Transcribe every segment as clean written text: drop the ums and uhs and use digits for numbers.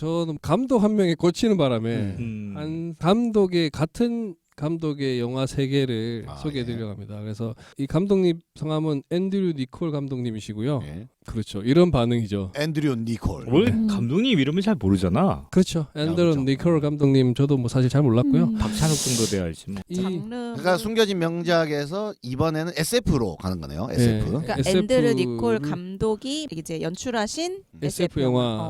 저는 감독 한 명이 꽂히는 바람에 한 감독의 같은 감독의 영화 3개를 소개해드리려고 합니다. 그래서 이 감독님 성함은 앤드류 니콜 감독님이시고요. 예. 그렇죠. 이런 반응이죠. 앤드류 니콜. 원래 감독님 이름을 잘 모르잖아. 그렇죠. 앤드류 그렇죠. 니콜 감독님 저도 뭐 사실 잘 몰랐고요. 박찬욱 정도 돼야 알지 뭐. 장르. 그러니까 숨겨진 명작에서 이번에는 SF로 가는 거네요. SF. 그러니까 SF 앤드류 니콜 감독이 이제 연출하신 SF 영화.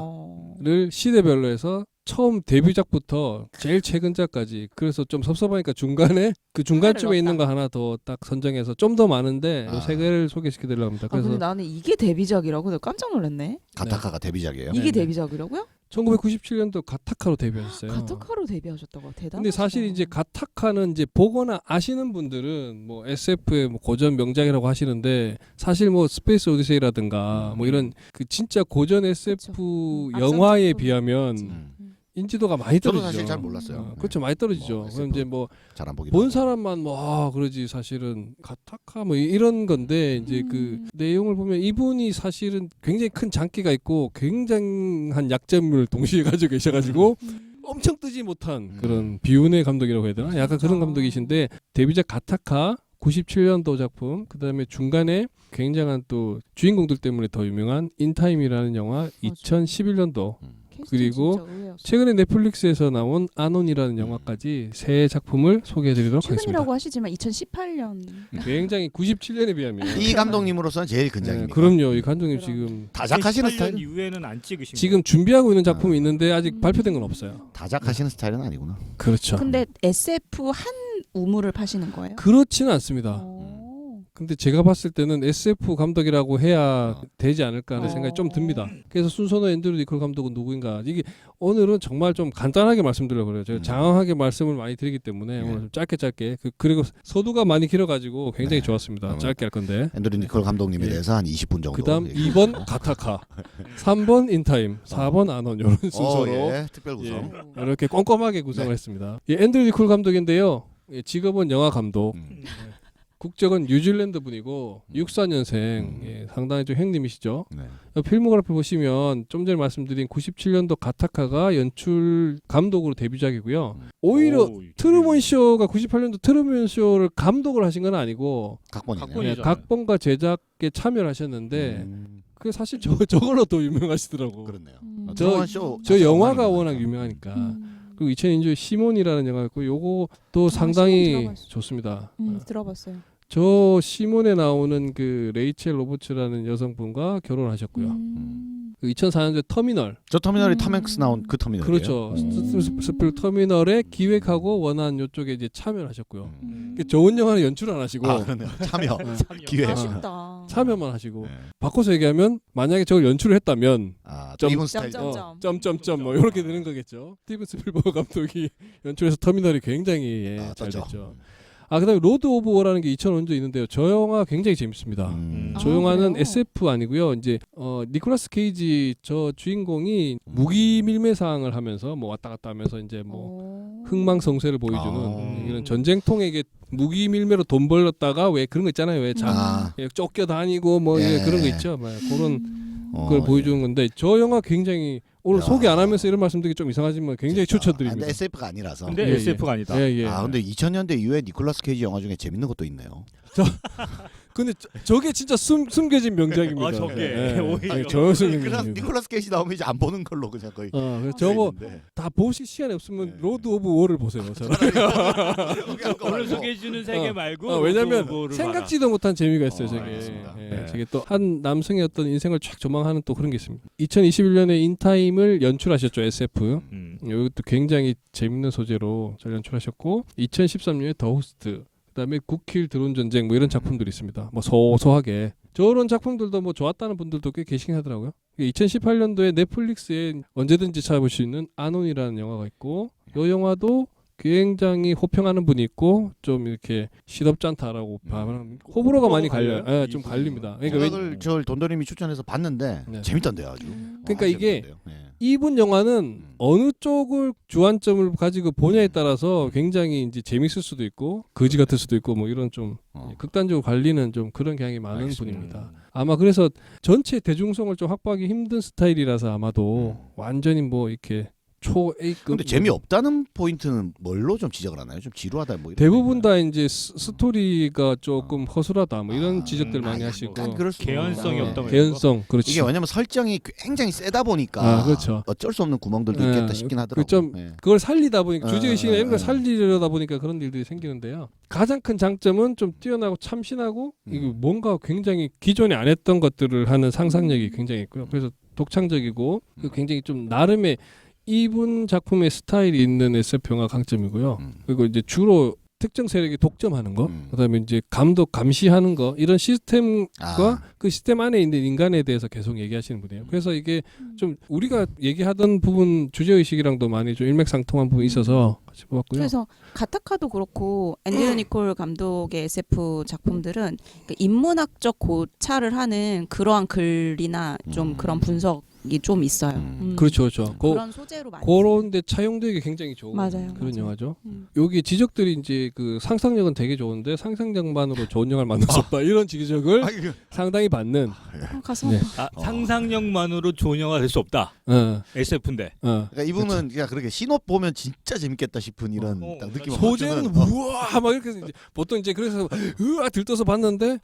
영화를 시대별로 해서 처음 데뷔작부터 제일 최근작까지 그래서 좀 섭섭하니까 중간에 그 중간쯤에 있는 거 하나 더 딱 선정해서 좀 더 많은데 요 3개를 소개시켜드리려고 합니다. 그래서 근데 나는 이게 데뷔작이라고 내가 깜짝 놀랐네. 가타카가 데뷔작이에요. 이게 데뷔작이라고요? 1997년도 가타카로 데뷔하셨어요. 가타카로 데뷔하셨다고 대단하시다. 근데 사실 이제 가타카는 이제 보거나 아시는 분들은 뭐 SF의 뭐 고전 명작이라고 하시는데 사실 뭐 스페이스 오디세이라든가 뭐 이런 그 진짜 고전 SF 영화에 비하면 인지도가 많이 떨어지죠. 저도 사실 잘 몰랐어요. 그렇죠, 많이 떨어지죠. 그럼 이제 뭐 잘 안 보긴 본 하고. 사람만 뭐 그러지 사실은 가타카 뭐 이런 건데 이제 그 내용을 보면 이분이 사실은 굉장히 큰 장기가 있고 굉장한 약점을 동시에 가지고 계셔가지고 엄청 뜨지 못한 그런 비운의 감독이라고 해야 되나? 약간 그런 감독이신데 데뷔작 가타카 97년도 작품, 그 다음에 중간에 굉장한 또 주인공들 때문에 더 유명한 인타임이라는 영화 2011년도 그리고 최근에 넷플릭스에서 나온 아논이라는 영화까지 세 작품을 소개해드리도록 하겠습니다. 최근이라고 하시지만 2018년 굉장히 97년에 비하면 이 감독님으로서는 제일 근작입니다. 그럼요. 이 감독님 지금 다작하시는 2018년 스타일. 이후에는 안 찍으신 지금 준비하고 있는 작품이 있는데 아직 발표된 건 없어요. 다작하시는 스타일은 아니구나. 그렇죠. 근데 SF 한 우물을 파시는 거예요? 그렇지는 않습니다. 근데 제가 봤을 때는 SF 감독이라고 해야 되지 않을까 하는 생각이 좀 듭니다. 그래서 순서는 앤드류 니콜 감독은 누구인가. 이게 오늘은 정말 좀 간단하게 말씀드리려고 그래요. 제가 장황하게 말씀을 많이 드리기 때문에 오늘 좀 짧게 그리고 서두가 많이 길어가지고 굉장히 좋았습니다. 짧게 할 건데. 앤드류 니콜 감독님에 대해서 한 20분 정도. 그다음 2번 가타카, 3번 인타임, 4번 아논 이런 순서로 특별 구성. 이렇게 꼼꼼하게 구성을 했습니다. 앤드류 니콜 감독인데요. 직업은 영화 감독. 국적은 뉴질랜드 분이고 64년생 상당히 좀 형님이시죠. 필모그래피 보시면 좀 전에 말씀드린 97년도 가타카가 연출 감독으로 데뷔작이고요. 오히려 트루먼 쇼가 98년도 트루먼 쇼를 감독을 하신 건 아니고 각본과 제작에 참여를 하셨는데 그 사실 저걸로 더 유명하시더라고. 그렇네요. 저 영화가 워낙 유명하니까. 그리고 2002년에 시몬이라는 영화 있고 요것도 상당히 좋습니다. 들어봤어요. 저 시몬에 나오는 그 레이첼 로버츠라는 여성분과 결혼하셨고요. 그 2004년도에 터미널. 저 터미널이 톰 행스 나온 그 터미널이에요. 그렇죠. 스필 터미널에 기획하고 원한 요쪽에 이제 참여를 하셨고요. 좋은 영화는 연출 안 하시고 그러네요. 참여. 기획. 아쉽다. 참여만 하시고 바꿔서 얘기하면 만약에 저걸 연출을 했다면 이분 스타일. 점점점 뭐 이렇게 되는 거겠죠. 스티븐 스필버그 감독이 연출해서 터미널이 굉장히 잘 됐죠. 그다음에 로드 오브 워라는 게 2005년도에 있는데요. 저 영화 굉장히 재밌습니다. 저 영화는 그래요? SF 아니고요. 이제 니콜라스 케이지 저 주인공이 무기 밀매상을 하면서 뭐 왔다 갔다 하면서 이제 뭐 흥망성쇠를 보여주는 이런 전쟁통에게 무기 밀매로 돈 벌었다가 왜 그런 거 있잖아요. 왜 쫓겨다니고 뭐 그런 거 있죠. 막 그런 걸 보여주는 건데 저 영화 굉장히 오늘 소개 안 하면서 이런 말씀드리기 좀 이상하지만 굉장히 추천드립니다. 근데 SF가 아니라서. 근데 SF가 아니다. 근데 2000년대 이후에 니콜라스 케이지 영화 중에 재밌는 것도 있네요. 근데 저게 진짜 숨겨진 명작입니다. 저게 오히려. 그래서 니콜라스 케이지 나오면 이제 안 보는 걸로 그냥 거의. 저거 다 보실 시간이 없으면 로드 오브 워를 보세요. 오늘 소개해주는 세계 말고. 왜냐면 생각지도 못한 재미가 있어요. 저게 또 한 남성의 어떤 인생을 쫙 조망하는 또 그런 게 있습니다. 2021년에 인타임을 연출하셨죠. SF. 이것도 굉장히 재밌는 소재로 잘 연출하셨고 2013년에 더 호스트. 그다음에 국힐 드론 전쟁 뭐 이런 작품들이 있습니다. 뭐 소소하게 저런 작품들도 뭐 좋았다는 분들도 꽤 계시긴 하더라고요. 2018년도에 넷플릭스에 언제든지 찾아볼 수 있는 아논이라는 영화가 있고 이 영화도 굉장히 호평하는 분이 있고 좀 이렇게 시덥지 않다라고 말하는 호불호가 많이 갈려요. 예, 좀 갈립니다. 그러니까 그걸 저 돈도님이 추천해서 봤는데 네. 재밌던데요, 아주. 그러니까 이게 재밌던데요. 네. 이분 영화는 어느 쪽을 주안점을 가지고 보냐에 따라서 굉장히 이제 재밌을 수도 있고 거지 같을 수도 있고 뭐 이런 좀 극단적으로 갈리는 좀 그런 경향이 많은 알겠습니다. 분입니다. 아마 그래서 전체 대중성을 좀 확보하기 힘든 스타일이라서 아마도 완전히 뭐 이렇게 초 A급. 근데 재미없다는 포인트는 뭘로 좀 지적을 하나요? 좀 지루하다 뭐 이런. 대부분 다 이제 스토리가 조금 허술하다 뭐 이런 지적들 많이 하시고. 약간 그럴 수 개연성이 있는. 없다 뭐 개연성 그렇지. 이게 왜냐면 설정이 굉장히 세다 보니까 아, 그렇죠. 어쩔 수 없는 구멍들도 네. 있겠다 싶긴 하더라고요. 좀 네. 그걸 살리다 보니까 주제의식이나 이런 걸 네. 살리려다 보니까 그런 일들이 생기는데요. 가장 큰 장점은 좀 뛰어나고 참신하고 이거 뭔가 굉장히 기존에 안 했던 것들을 하는 상상력이 굉장히 있고요. 그래서 독창적이고 굉장히 좀 나름의 이분 작품의 스타일이 있는 SF 영화 강점이고요. 그리고 이제 주로 특정 세력이 독점하는 거, 그다음에 이제 감독 감시하는 거 이런 시스템과 그 시스템 안에 있는 인간에 대해서 계속 얘기하시는 분이에요. 그래서 이게 좀 우리가 얘기하던 부분 주제 의식이랑도 많이 좀 일맥상통한 부분이 있어서 같이 뽑았고요. 그래서 가타카도 그렇고 앤드류 니콜 감독의 SF 작품들은 그러니까 인문학적 고찰을 하는 그러한 글이나 좀 그런 분석이 좀 있어요. 그렇죠, 그렇죠. 그런 소재로 많이 그런데 차용되기 굉장히 좋은 맞아요, 그런 맞아요. 영화죠. 여기 지적들이 이제 그 상상력은 되게 좋은데 상상력만으로 좋은 영화를 만들 수 없다 이런 지적을 상당히 받는. 가서 네. 상상력만으로 좋은 영화 될 수 없다. SF인데. 그러니까 이분은 그냥 그렇게 신업 보면 진짜 재밌겠다 싶은 이런 딱 느낌을 소재는 주는, 우와 막 이렇게 이제 보통 이제 그래서 으아 들떠서 봤는데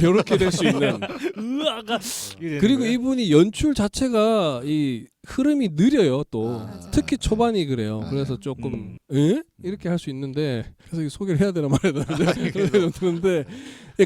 이렇게 될 수 있는. 으아가 그리고 이분이 연출 자체가 이 흐름이 느려요 또 특히 초반이 그래요. 그래서 조금 이렇게 할 수 있는데 그래서 이 소개를 해야 되나 말아야 되나 그런 생각이 드는데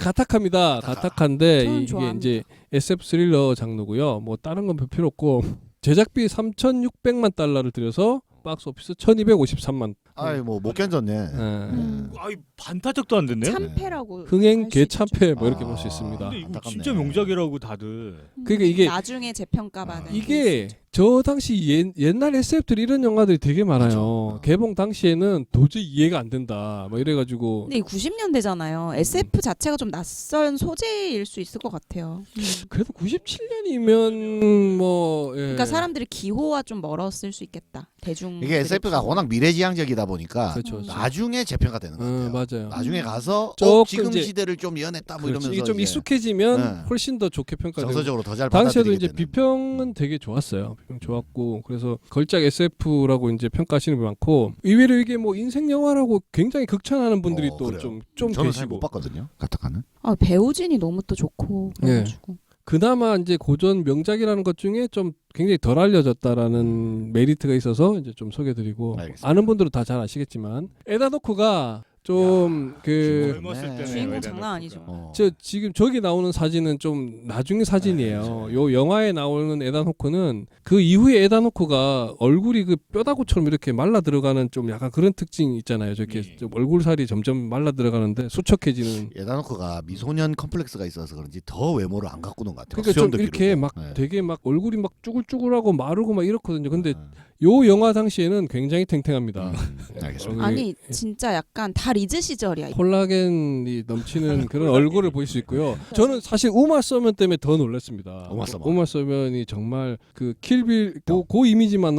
가타카입니다. 가타카인데 저는 이게 좋아합니다. 이제 SF 스릴러 장르고요. 뭐 다른 건 별 필요 없고 제작비 3,600만 달러를 들여서 박스 오피스 1,253만. 아이 뭐 못 견뎠네. 아이 반타작도 안 됐네. 참패라고 흥행 할수 있죠. 개참패 뭐 이렇게 볼 수 있습니다. 근데 이거 안타깝네. 진짜 명작이라고 다들. 그러니까 이게 나중에 재평가받은 이게 저 당시 옛날 SF들이 이런 영화들이 되게 많아요. 개봉 당시에는 도저히 이해가 안 된다. 뭐 이래가지고 근데 이 90년대잖아요. SF 자체가 좀 낯선 소재일 수 있을 것 같아요. 그래도 97년이면 뭐 예. 그러니까 사람들이 기호와 좀 멀었을 수 있겠다. 대중 이게 SF가 워낙 미래지향적이다 보니까 그렇죠. 나중에 재평가 되는 것 같아요. 맞아요. 나중에 가서 조금 지금 이제 시대를 좀 연했다 뭐 그렇지. 이러면서 이게 좀 이제 익숙해지면 네. 훨씬 더 좋게 평가되고. 정서적으로 더 잘 당시에도 받아들이게 이제 되는. 비평은 되게 좋았어요. 비평 좋았고 그래서 걸작 SF라고 이제 평가하시는 분 많고 의외로 이게 뭐 인생 영화라고 굉장히 극찬하는 분들이 또 그래요. 좀 저는 잘 계시고. 못 봤거든요. 가타카는. 배우진이 너무 또 좋고 그래가지고 그나마 이제 고전 명작이라는 것 중에 좀 굉장히 덜 알려졌다라는 메리트가 있어서 이제 좀 소개드리고 알겠습니다. 아는 분들은 다 잘 아시겠지만 에다노크가 좀 그 젊었을 때는 주인공 왜 장난 아니죠. 저 지금 저기 나오는 사진은 좀 나중의 사진이에요. 요 영화에 나오는 에다노크는 그 이후에 에다노크가 얼굴이 그 뼈다구처럼 이렇게 말라 들어가는 좀 약간 그런 특징이 있잖아요. 저렇게 좀 얼굴살이 점점 말라 들어가는데 수척해지는. 에다노크가 미소년 컴플렉스가 있어서 그런지 더 외모를 안 가꾸는 것 같아요. 그러니까 좀 수염도 이렇게 기르고. 막 네. 되게 막 얼굴이 막 쭈글쭈글하고 마르고 막 이렇거든요. 근데 요 영화 당시에는 굉장히 탱탱합니다. 알겠습니다. 아니 진짜 약간 다 리즈 시절이야. 콜라겐이 넘치는 그런 얼굴을 보실 수 있고요. 저는 사실 우마 서먼 때문에 더 놀랐습니다. 우마 서먼이 정말 그 킬빌 그 이미지만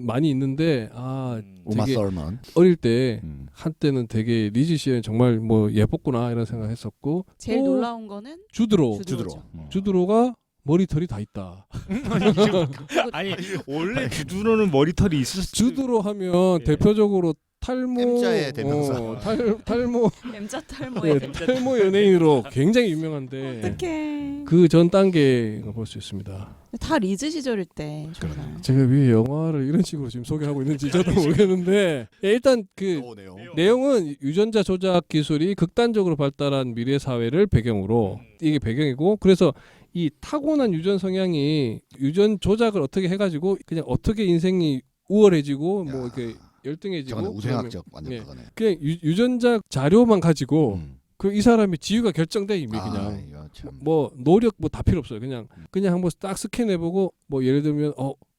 많이 있는데 우마 되게 썰먼. 어릴 때 한때는 되게 리즈 씨는 정말 뭐 예뻤구나 이런 생각했었고 제일 또 놀라운 거는 주드로 주드로죠. 주드로가 머리털이 다 있다. 아니 원래 주드로는 머리털이 있었지. 주드로 하면 대표적으로 탈모 M자의 대명사. 탈모 M자 탈모에 탈모 연예인으로 굉장히 유명한데 어떡해. 그 전 단계가 볼 수 있습니다. 다 리즈 시절일 때 정말. 제가 왜 영화를 이런 식으로 지금 소개하고 있는지 저도 모르겠는데 일단 그 내용은 유전자 조작 기술이 극단적으로 발달한 미래 사회를 배경으로 이게 배경이고 그래서 이 타고난 유전 성향이 유전 조작을 어떻게 해가지고 그냥 어떻게 인생이 우월해지고 뭐 이렇게 열등해지고 저거는 우생학적 완전 예. 그거네. 그냥 유전자 자료만 가지고 그 이 사람의 지위가 결정돼 이미 그냥 이거 참. 뭐 노력 뭐 다 필요 없어요. 그냥 한번 딱 스캔해보고 뭐 예를 들면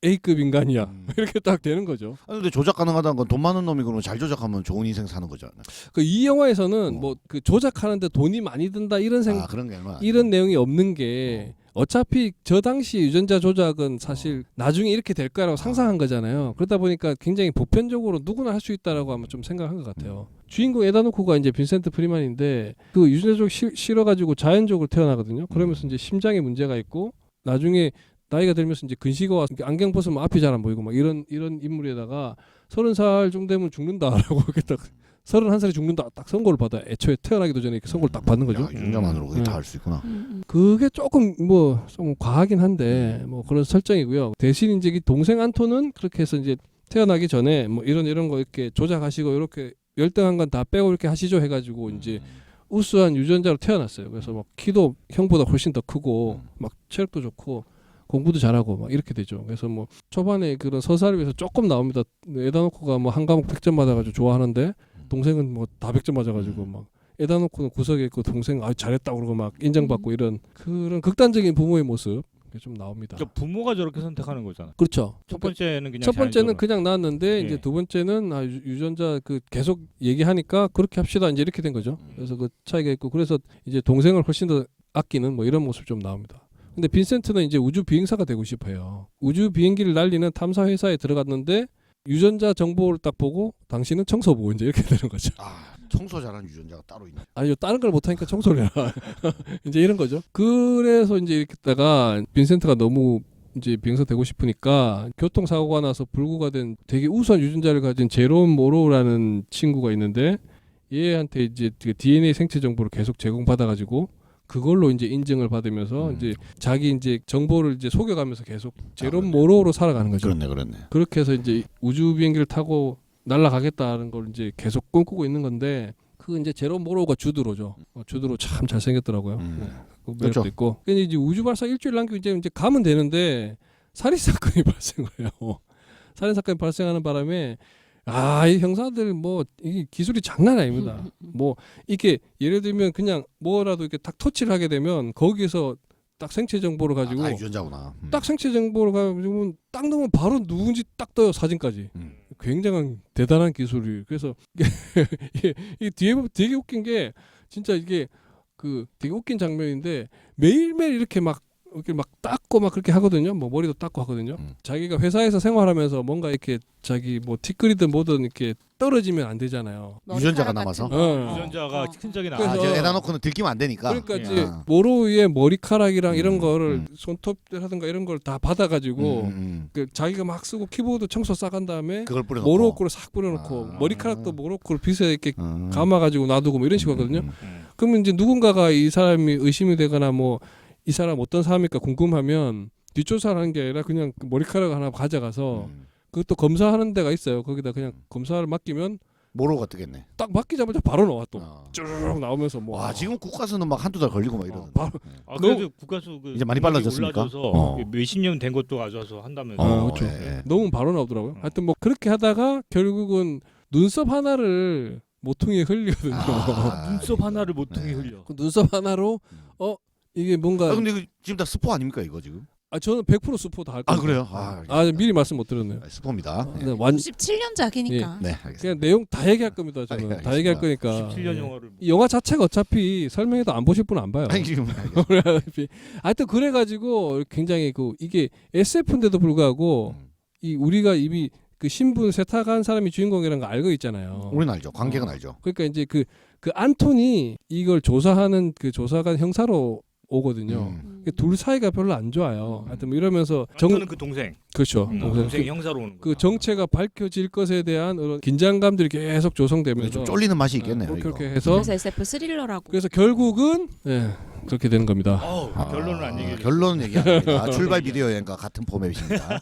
A급 인간이야. 이렇게 딱 되는 거죠. 아니, 근데 조작 가능하다는 건 돈 많은 놈이 그러면 잘 조작하면 좋은 인생 사는 거잖아. 그 이 영화에서는 뭐 그 조작하는데 돈이 많이 든다 이런 그런 게 얼마나 이런 내용이 없는 게 어차피 저 당시 유전자 조작은 사실 나중에 이렇게 될 거라고 상상한 거잖아요. 그러다 보니까 굉장히 보편적으로 누구나 할 수 있다라고 아마 좀 생각한 것 같아요. 주인공 에다노코가 이제 빈센트 프리만인데 그 유전자 조작 싫어가지고 자연적으로 태어나거든요. 그러면서 이제 심장에 문제가 있고 나중에 나이가 들면서 이제 근시가 와서 안경 벗으면 앞이 잘 안 보이고 막 이런 인물에다가 30살 정도 되면 죽는다라고 이렇게 딱 31살이 죽는다 딱 선고를 받아. 애초에 태어나기도 전에 이렇게 선고를 딱 받는 거죠. 야, 유전자만으로 그게 다 할 수 있구나. 그게 조금 뭐 좀 과하긴 한데 뭐 그런 설정이고요. 대신 이제 이 동생 안토는 그렇게 해서 이제 태어나기 전에 뭐 이런 거 이렇게 조작하시고 이렇게 열등한 건 다 빼고 이렇게 하시죠 해가지고 이제 우수한 유전자로 태어났어요. 그래서 막 키도 형보다 훨씬 더 크고 막 체력도 좋고 공부도 잘하고 막 이렇게 되죠. 그래서 뭐 초반에 그런 서사를 위해서 조금 나옵니다. 에다노코가 뭐 한 과목 100점 받아가지고 좋아하는데 동생은 뭐 다 100점 맞아가지고 막 에다노코는 구석에 있고 동생 잘했다 그러고 막 인정받고 이런 그런 극단적인 부모의 모습 좀 나옵니다. 그러니까 부모가 저렇게 선택하는 거잖아. 그렇죠. 첫 번째는 그냥 첫 번째는 자연적으로. 그냥 나왔는데 예. 이제 두 번째는 유전자 그 계속 얘기하니까 그렇게 합시다 이제 이렇게 된 거죠. 그래서 그 차이가 있고 그래서 이제 동생을 훨씬 더 아끼는 뭐 이런 모습 좀 나옵니다. 근데 빈센트는 이제 우주 비행사가 되고 싶어요. 우주 비행기를 날리는 탐사 회사에 들어갔는데 유전자 정보를 딱 보고 당신은 청소부 이제 이렇게 되는 거죠. 청소 잘하는 유전자가 따로 있네. 아니요 다른 걸 못하니까 청소를 해라. 이제 이런 거죠. 그래서 이제 이렇게 다가 빈센트가 너무 이제 비행사 되고 싶으니까 교통사고가 나서 불구가 된 되게 우수한 유전자를 가진 제롬 모로라는 친구가 있는데 얘한테 이제 DNA 생체 정보를 계속 제공받아가지고 그걸로 이제 인증을 받으면서 이제 자기 이제 정보를 이제 속여가면서 계속 제롬 모로로 살아가는 거죠. 그렇네. 그렇게 해서 이제 우주 비행기를 타고 날아가겠다는 걸 이제 계속 꿈꾸고 있는 건데 그 이제 제롬 모로가 주드로죠. 주드로 참 잘생겼더라고요. 네. 그 매력도 그렇죠. 있고. 근데 이제 우주 발사 일주일 남기고 이제 가면 되는데 살인 사건이 발생해요. 살인 사건이 발생하는 바람에 이 형사들 뭐 이 기술이 장난 아닙니다. 뭐 이렇게 예를 들면 그냥 뭐라도 이렇게 딱 터치를 하게 되면 거기서 딱 생체 정보를 가지고 다 유전자구나. 딱 생체 정보를 가지고 딱 넣으면 바로 누군지 딱 떠요 사진까지. 굉장한 대단한 기술이. 그래서 이게 뒤에 보면 되게 웃긴 게 진짜 이게 그 되게 웃긴 장면인데 매일매일 이렇게 막 닦고 막 그렇게 하거든요. 뭐 머리도 닦고 하거든요. 자기가 회사에서 생활하면서 뭔가 이렇게 자기 뭐 티끌이든 뭐든 이렇게 떨어지면 안 되잖아요. 유전자가 남아서? 유전자가 흔적이 그래서 나. 이제 에다노코는 들키면 안 되니까. 그러니까 예. 이제 모로의 머리카락이랑 이런 거를 손톱이라든가 이런 걸 다 받아가지고 그 자기가 막 쓰고 키보드 청소 싹한 다음에 그걸 뿌려놓고. 모로코를 싹 뿌려놓고 머리카락도 모로코를 빗에 이렇게 감아가지고 놔두고 뭐 이런 식으로 하거든요. 그러면 이제 누군가가 이 사람이 의심이 되거나 뭐 이 사람 어떤 사람일까 궁금하면 뒷조사를 하는 게 아니라 그냥 머리카락 하나 가져가서 그것도 검사하는 데가 있어요. 거기다 그냥 검사를 맡기면 모로가 뜨겠네. 딱 맡기자마자 바로 나와 또 쭉 나오면서 뭐 와 지금 국가수는 막 한두 달 걸리고 막 이러는데. 바로 그래도 국가수 그 이제 많이 빨라졌습니까? 올라져서 몇십 년 된 것도 가져와서 한다면서. 그렇죠. 예. 너무 바로 나오더라고요. 하여튼 뭐 그렇게 하다가 결국은 눈썹 하나를 모퉁이에 흘리거든요. 눈썹 하나를 모퉁이 흘려. 그 눈썹 하나로 이게 뭔가 근데 이거 지금 다 스포 아닙니까 이거 지금? 저는 100% 스포 다 할 거예요. 그래요? 미리 말씀 못 드렸네요. 스포입니다. 네, 완 97년작이니까. 네, 알겠습니다. 그냥 내용 다 얘기할 겁니다. 저는 알겠습니다. 다 얘기할 거니까. 17년 영화를. 이 영화 자체가 어차피 설명해도 안 보실 분은 안 봐요. 아니 지금 하여튼 그래가지고 굉장히 이게 SF인데도 불구하고 이 우리가 이미 그 신분 세탁한 사람이 주인공이라는 거 알고 있잖아요. 우리는 알죠. 관객은 알죠. 그러니까 이제 그 안톤이 이걸 조사하는 그 조사관 형사로 오거든요. 둘 사이가 별로 안 좋아요. 하여튼 뭐 이러면서 저는 그 동생. 그렇죠. 동생 형사로 오는 거. 그 정체가 밝혀질 것에 대한 그런 긴장감들이 계속 조성되면서 좀 쫄리는 맛이 있겠네요. 이거. 그렇게 해서 그래서 SF 스릴러라고. 그래서 결국은 그렇게 되는 겁니다. 결론은 안 얘기해. 결론은 얘기 안 합니다. 출발 비디오 여행과 같은 포맷입니다.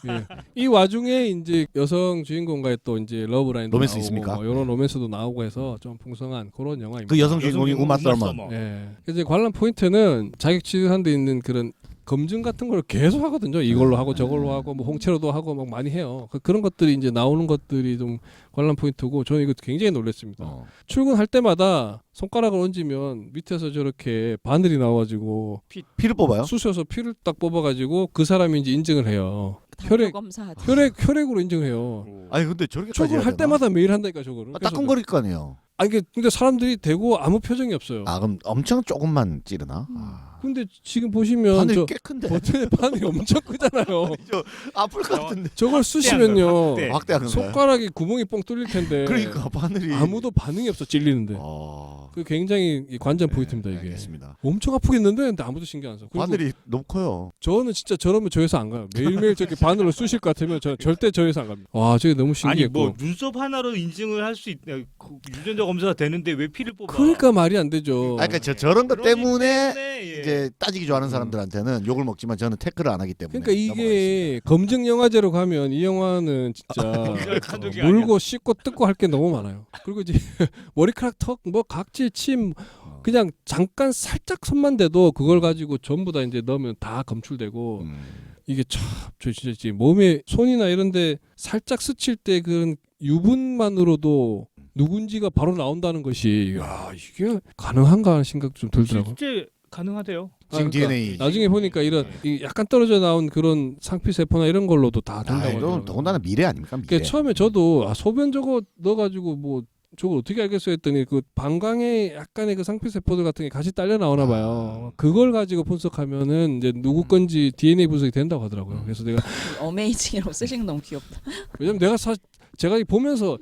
이 와중에 이제 여성 주인공과의 또 이제 러브라인도 로맨스 나오고 있습니까? 뭐 이런 로맨스도 나오고 해서 좀 풍성한 그런 영화입니다. 그 여성 주인공이 우마 서먼. 예. 이제 관람 포인트는 자격 취득한 데 있는 그런 검증 같은 걸 계속 하거든요. 이걸로 하고 저걸로 하고 뭐 홍채로도 하고 막 많이 해요. 그런 것들이 이제 나오는 것들이 좀 관람 포인트고 저는 이거 굉장히 놀랐습니다. 출근할 때마다 손가락을 얹으면 밑에서 저렇게 바늘이 나와가지고 피를 뽑아요? 쑤셔서 피를 딱 뽑아가지고 그 사람인지 인증을 해요. 혈액 검사하지. 혈액으로 인정해요. 아니 근데 저렇게까지 저걸 해야 할 되나? 때마다 매일 한다니까 저거를. 아, 따끔거릴 거 아니에요. 아니 근데 사람들이 대고 아무 표정이 없어요. 아 그럼 엄청 조금만 찌르나? 아. 근데 지금 보시면 바늘이 저 꽤 큰데. 버튼의 바늘이 엄청 크잖아요. 저 아플 것 같은데. 저걸 쑤시면요 확대. 확대하는 거야. 손가락이 구멍이 뻥 뚫릴 텐데 그러니까 바늘이 아무도 반응이 없어 찔리는데. 어. 그 굉장히 이 관전 포인트입니다 이게. 알겠습니다. 엄청 아프겠는데 근데 아무도 신경 안 써. 그리고 바늘이 너무 커요. 저는 진짜 저러면 저 회사 안 가요. 매일매일 저렇게 바늘로 쑤실 것 같으면 저 절대 저 회사 안 갑니다. 와 저게 너무 아니 신기했고. 뭐 눈썹 하나로 인증을 할 수 있다. 유전자 검사가 되는데 왜 피를 뽑아? 그러니까 말이 안 되죠. 아 그러니까 저런 것 그러기 때문에 예. 이제 따지기 좋아하는 사람들한테는 욕을 먹지만 저는 태클을 안 하기 때문에. 그러니까 이게 검증 영화제로 가면 이 영화는 진짜 감독이 물고 씻고 뜯고 할 게 너무 많아요. 그리고 이제 머리카락 턱 뭐 각질 침 그냥 잠깐 살짝 손만 대도 그걸 가지고 전부 다 이제 넣으면 다 검출되고 이게 참 저 진짜 지금 몸에 손이나 이런데 살짝 스칠 때 그런 유분만으로도 누군지가 바로 나온다는 것이 야 이게 가능한가 하는 생각 좀 들더라고요. 실제 가능하대요. 지금 DNA. 나중에 보니까 이런 이 약간 떨어져 나온 그런 상피 세포나 이런 걸로도 다 아, 된다고 이건 하더라고요. 더군다나 미래 아닙니까? 미래. 그러니까 처음에 저도 소변 저거 넣어가지고 뭐 저걸 어떻게 알겠어 했더니 그 방광에 약간의 그 상피 세포들 같은 게 같이 딸려 나오나 봐요. 그걸 가지고 분석하면은 이제 누구 건지 DNA 분석이 된다고 하더라고요. 그래서 내가 어메이징이라고 쓰시는 거 너무 귀엽다. 왜냐면 내가 제가 보면서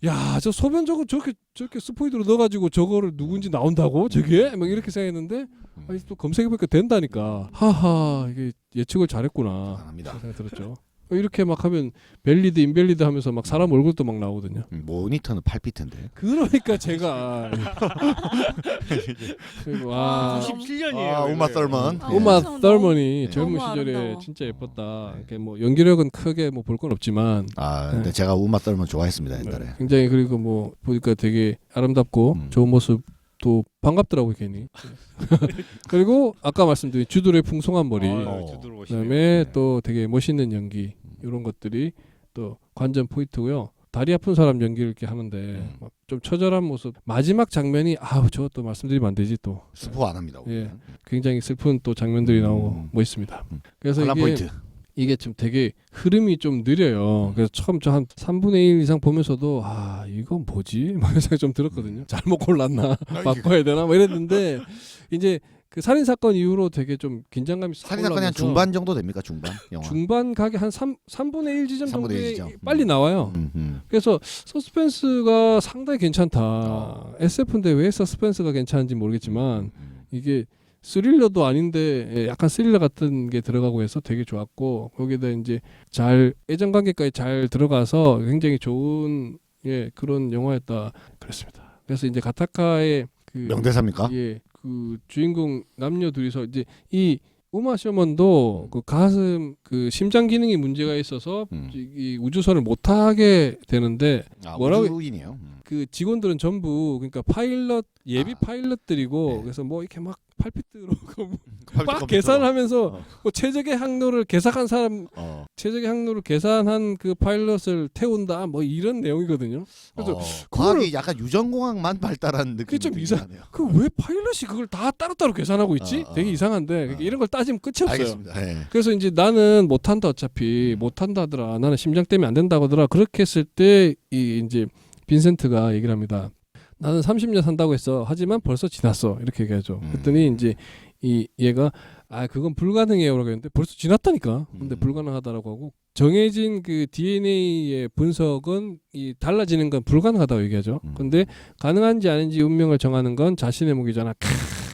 야 저 소변 저거 저렇게 스포이드로 넣어가지고 저거를 누군지 나온다고 저게 막 이렇게 생각했는데 아니 또 검색해보니까 된다니까. 하하 이게 예측을 잘했구나. 가능합니다. 그런 생각이 들었죠. 이렇게 막 하면 밸리드 인밸리드 하면서 막 사람 얼굴도 막 나오거든요. 모니터는 8피트인데. 그러니까 제가 그리고 와 97년이에요. 아, 우마 썰먼. 아, 우마 너무 썰먼이 너무 젊은 시절에 아름다워. 진짜 예뻤다. 이렇게 뭐 연기력은 크게 뭐 볼 건 없지만 아, 근데 제가 우마 썰먼 좋아했습니다 옛날에. 굉장히 그리고 뭐 보니까 되게 아름답고 좋은 모습도 반갑더라고요 괜히. 그리고 아까 말씀드린 주돌의 풍성한 머리, 그다음에 또 되게 멋있는 연기 이런 것들이 또 관전 포인트고요. 다리 아픈 사람 연기를 이렇게 하는데 막 좀 처절한 모습. 마지막 장면이 아우 저것도 말씀드리면 안 되지 또. 스포 안 합니다. 예, 굉장히 슬픈 또 장면들이 나오고 멋있습니다. 그래서 관람 포인트. 이게 좀 되게 흐름이 좀 느려요. 그래서 처음 저 한 3분의 1 이상 보면서도 아 이건 뭐지? 막 생각이 좀 들었거든요. 잘못 골랐나? 바꿔야 되나? 뭐 이랬는데 이제 그 살인 사건 이후로 되게 좀 긴장감이 싹 살인 사건이 한 올라오면서 중반 정도 됩니까? 중반 영화. 중반 가게 한 3분의 1 지점 3분의 1 정도에 지점. 빨리 나와요. 그래서 서스펜스가 상당히 괜찮다. SF인데 왜 서스펜스가 괜찮은지 모르겠지만 이게 스릴러도 아닌데 약간 스릴러 같은 게 들어가고 해서 되게 좋았고 거기다 이제 잘 애정 관계까지 잘 들어가서 굉장히 좋은 그런 영화였다 그랬습니다. 그래서 이제 가타카의 그 명대사입니까? 그 주인공 남녀 둘이서 이제 이 우마 셔먼도 그 가슴 그 심장 기능이 문제가 있어서 이 우주선을 못 타게 되는데 아, 뭐라고 우주인이에요. 그 직원들은 전부 그러니까 파일럿 예비 파일럿들이고 네. 그래서 뭐 이렇게 막 팔피트로 막 컴퓨터로. 계산하면서 어. 뭐 최적의 항로를 계산한 사람 최적의 항로를 계산한 그 파일럿을 태운다 뭐 이런 내용이거든요. 그래서 과학이 약간 유전공학만 발달한 느낌이 그게 좀 들긴 이상- 하네요. 그 왜 파일럿이 그걸 다 따로따로 계산하고 있지? 되게 이상한데 그러니까 이런 걸 따지면 끝이 없어요. 알겠습니다. 예. 그래서 이제 나는 못한다 어차피 못한다 하더라. 나는 심장 때문에 안 된다고 하더라. 그렇게 했을 때 이 이제 빈센트가 얘기를 합니다. 나는 30년 산다고 했어. 하지만 벌써 지났어. 이렇게 얘기하죠. 그랬더니 이제 이 얘가 아 그건 불가능해요라고 했는데 벌써 지났다니까. 근데 불가능하다라고 하고 정해진 그 DNA의 분석은 이 달라지는 건 불가능하다고 얘기하죠. 근데 가능한지 아닌지 운명을 정하는 건 자신의 몫이잖아.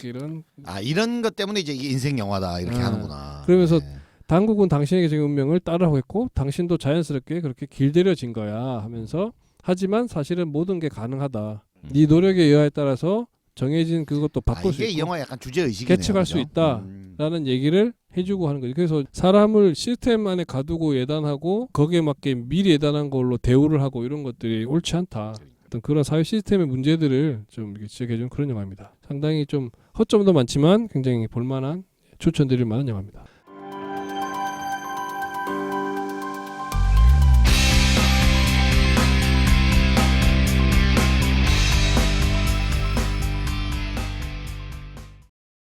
이런 아 이런 것 때문에 이제 이게 인생 영화다 이렇게 하는구나. 그러면서 네. 당국은 당신에게 정한 운명을 따르라고 했고 당신도 자연스럽게 그렇게 길들여진 거야 하면서 하지만 사실은 모든 게 가능하다. 네 노력의 여하에 따라서 정해진 그것도 바꿀 수 이게 이 있고 영화 약간 주제 의식이네요. 개척할 수 그죠? 있다라는 얘기를 해주고 하는 거죠. 그래서 사람을 시스템 안에 가두고 예단하고 거기에 맞게 미리 예단한 걸로 대우를 하고 이런 것들이 옳지 않다. 어떤 그런 사회 시스템의 문제들을 좀 지적해주는 그런 영화입니다. 상당히 좀 허점도 많지만 굉장히 볼만한 추천드릴 만한 영화입니다.